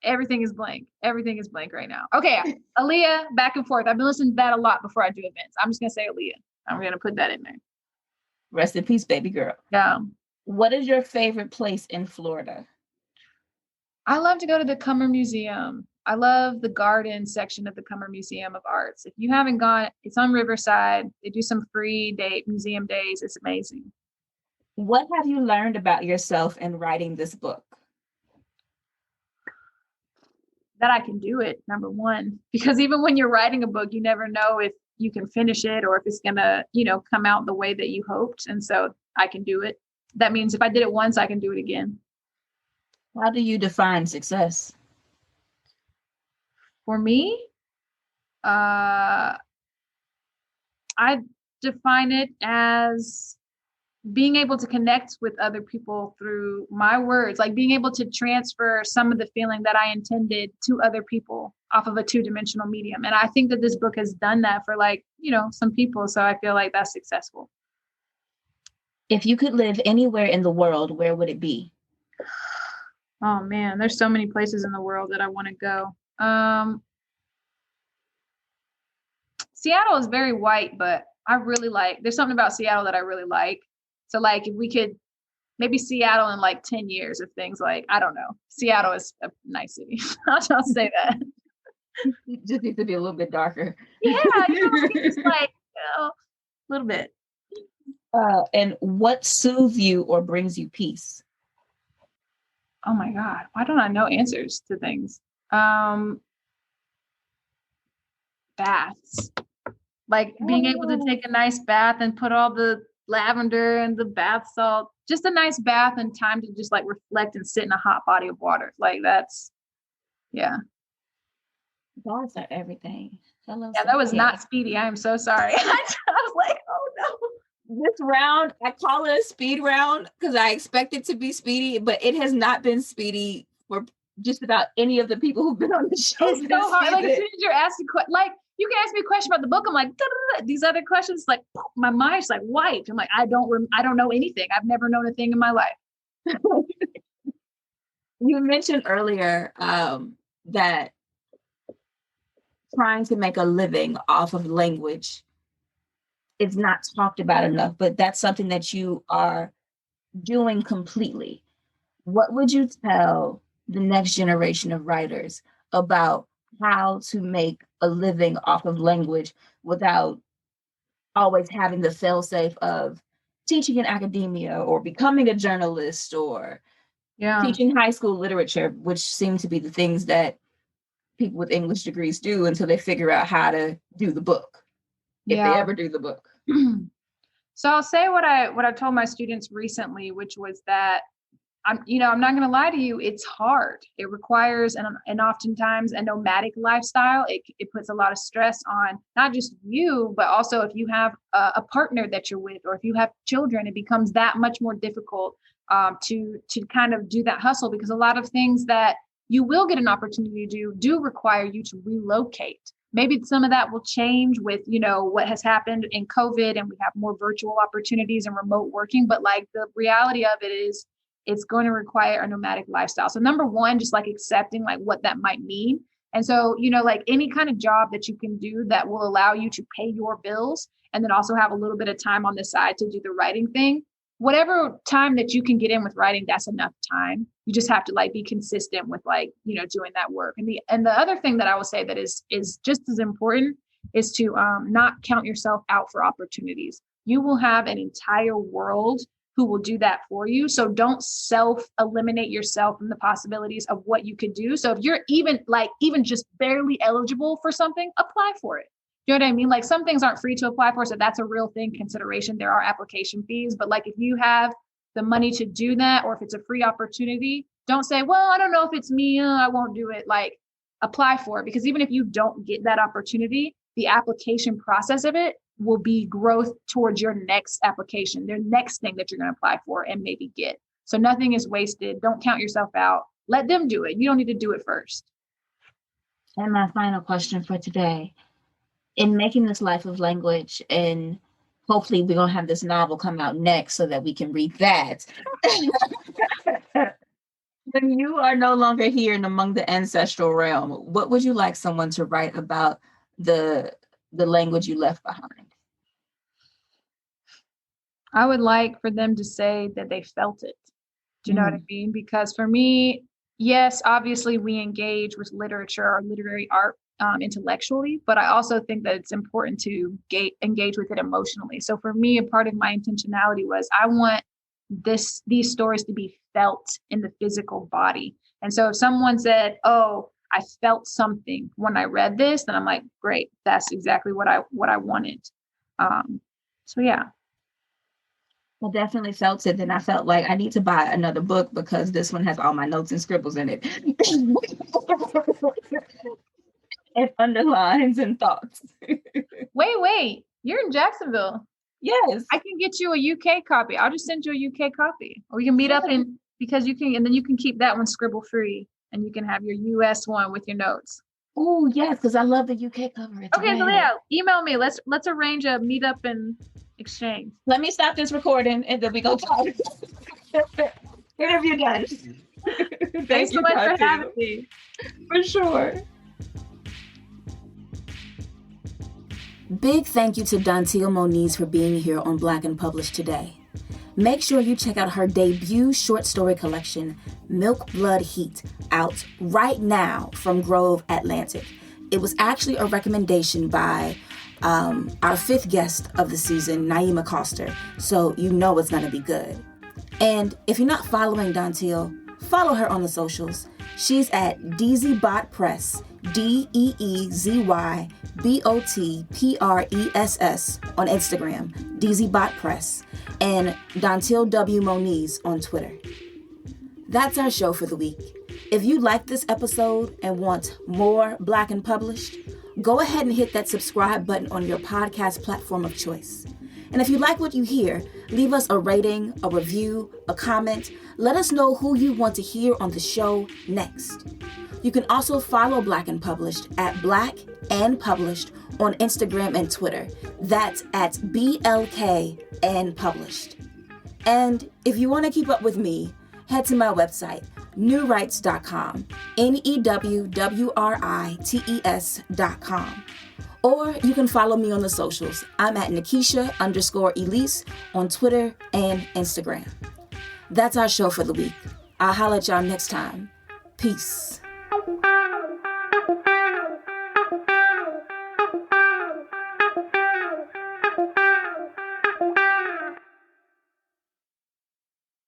Everything is blank. Everything is blank right now. Okay. Aaliyah, Back and Forth. I've been listening to that a lot before I do events. I'm just going to say Aaliyah. I'm going to put that in there. Rest in peace, baby girl. Yeah. What is your favorite place in Florida? I love to go to the Cummer Museum. I love the garden section of the Cummer Museum of Arts. If you haven't gone, it's on Riverside. They do some free museum days. It's amazing. What have you learned about yourself in writing this book? That I can do it, number one. Because even when you're writing a book, you never know if you can finish it or if it's going to, come out the way that you hoped. And so I can do it. That means if I did it once, I can do it again. How do you define success? For me, I define it as being able to connect with other people through my words, like being able to transfer some of the feeling that I intended to other people off of a 2-dimensional medium. And I think that this book has done that for some people. So I feel like that's successful. If you could live anywhere in the world, where would it be? Oh man, there's so many places in the world that I want to go. Seattle is very white, but there's something about Seattle that I really like. So like if we could maybe Seattle in like 10 years of things like, I don't know, Seattle is a nice city. I'll just say that. It just needs to be a little bit darker. Yeah, just like a little bit. And what soothes you or brings you peace? Oh my God, why don't I know answers to things? Baths. Like being able to take a nice bath and put all the lavender and the bath salt, just a nice bath and time to just like reflect and sit in a hot body of water. Like that's, yeah. Baths are everything. That was not speedy. I am so sorry. I was like, oh no. This round, I call it a speed round because I expect it to be speedy, but it has not been speedy for just about any of the people who've been on the show. It's so hard. Like as soon as you're asking, like you can ask me a question about the book, I'm like, these other questions, like my mind's like wiped. I'm like, I don't know anything. I've never known a thing in my life. You mentioned earlier that trying to make a living off of language is not talked about enough, but that's something that you are doing completely. What would you tell the next generation of writers about how to make a living off of language without always having the fail-safe of teaching in academia or becoming a journalist or teaching high school literature, which seem to be the things that people with English degrees do until they figure out how to do the book? if they ever do the book? So I'll say what I told my students recently, which was that I'm not going to lie to you. It's hard. It requires, and oftentimes a nomadic lifestyle. It puts a lot of stress on not just you, but also if you have a partner that you're with, or if you have children, it becomes that much more difficult to kind of do that hustle, because a lot of things that you will get an opportunity to do require you to relocate. Maybe some of that will change with, what has happened in COVID, and we have more virtual opportunities and remote working. But like the reality of it is, it's going to require a nomadic lifestyle. So number one, just like accepting like what that might mean. And so, like any kind of job that you can do that will allow you to pay your bills, and then also have a little bit of time on the side to do the writing thing. Whatever time that you can get in with writing, that's enough time. You just have to like be consistent with like, doing that work. And the other thing that I will say that is just as important is to not count yourself out for opportunities. You will have an entire world who will do that for you. So don't self-eliminate yourself from the possibilities of what you could do. So if you're even just barely eligible for something, apply for it. You know what I mean? Like some things aren't free to apply for. So that's a real thing, consideration. There are application fees, but like if you have the money to do that, or if it's a free opportunity, don't say, well, I don't know if it's me, I won't do it. Like apply for it, because even if you don't get that opportunity, the application process of it will be growth towards your next application, their next thing that you're going to apply for and maybe get. So nothing is wasted. Don't count yourself out. Let them do it. You don't need to do it first. And my final question for today, in making this life of language, and hopefully we're going to have this novel come out next so that we can read that. When you are no longer here and among the ancestral realm, what would you like someone to write about the language you left behind? I would like for them to say that they felt it. Do you know what I mean? Because for me, yes, obviously we engage with literature or literary art intellectually, but I also think that it's important to engage with it emotionally. So for me, a part of my intentionality was I want these stories to be felt in the physical body. And so if someone said, oh, I felt something when I read this, then I'm like, great, that's exactly what I wanted. So yeah. I definitely felt it. Then I felt like I need to buy another book because this one has all my notes and scribbles in it. And underlines and thoughts. Wait, you're in Jacksonville. Yes. I can get you a UK copy. I'll just send you a UK copy. Or we can meet up because you can, and then you can keep that one scribble free, and you can have your US one with your notes. Oh yes, because I love the UK cover. Okay, so yeah, email me. Let's arrange a meetup and exchange. Let me stop this recording and then we go talk. Interview done. Thanks so much for having me. For sure. Big thank you to Dantiel Moniz for being here on Black and Published today. Make sure you check out her debut short story collection, Milk, Blood, Heat, out right now from Grove Atlantic. It was actually a recommendation by our fifth guest of the season, Naima Coster, so you know it's going to be good. And if you're not following Dantiel, follow her on the socials. She's at DeezyBot Press, DeezyBotPress on Instagram, DeezyBot Press, and Dantiel W Moniz on Twitter. That's our show for the week. If you like this episode and want more Black and Published, go ahead and hit that subscribe button on your podcast platform of choice. And if you like what you hear, leave us a rating, a review, a comment. Let us know who you want to hear on the show next. You can also follow Black and Published at Black and Published on Instagram and Twitter. That's at BLK and Published. And if you want to keep up with me, head to my website, newrights.com, NEWWRITES.com. Or you can follow me on the socials. I'm at Nikisha_Elise on Twitter and Instagram. That's our show for the week. I'll holler at y'all next time. Peace.